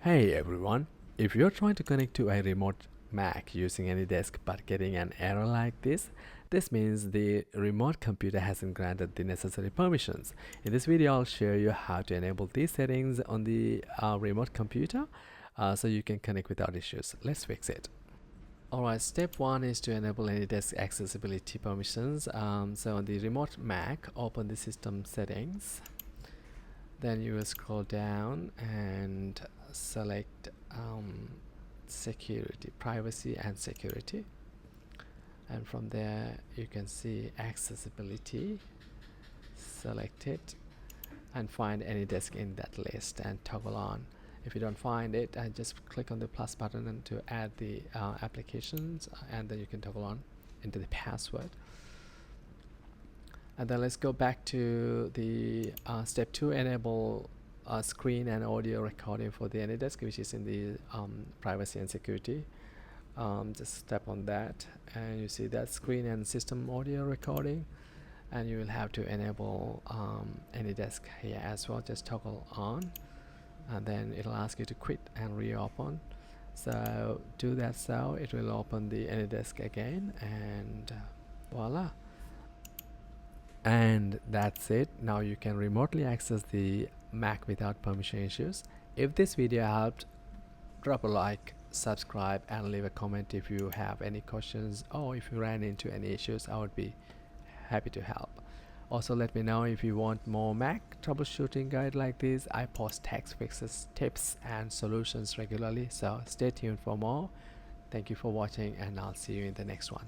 Hey everyone, if you're trying to connect to a remote Mac using AnyDesk but getting an error like this means the remote computer hasn't granted the necessary permissions. In this video, I'll show you how to enable these settings on the remote computer so you can connect without issues. Let's fix it. Alright, step 1 is to enable AnyDesk accessibility permissions. So on the remote Mac, open the system settings. Then you will scroll down and select security, privacy and security, and from there you can see accessibility. Select it and find AnyDesk in that list and toggle on. If you don't find it, just click on the plus button and to add the applications, and then you can toggle on into the password. And then let's go back to the step 2, enable screen and audio recording for the AnyDesk, which is in the privacy and security. Just tap on that and you see that screen and system audio recording, and you will have to enable AnyDesk here as well. Just toggle on and then it'll ask you to quit and reopen. So do that, so it will open the AnyDesk again, and voila. And that's it. Now you can remotely access the Mac without permission issues. If this video helped, drop a like, subscribe and leave a comment if you have any questions, or if you ran into any issues. I would be happy to help. Also, let me know if you want more Mac troubleshooting guide like this. I post tech fixes, tips and solutions regularly, so stay tuned for more. Thank you for watching, and I'll see you in the next one.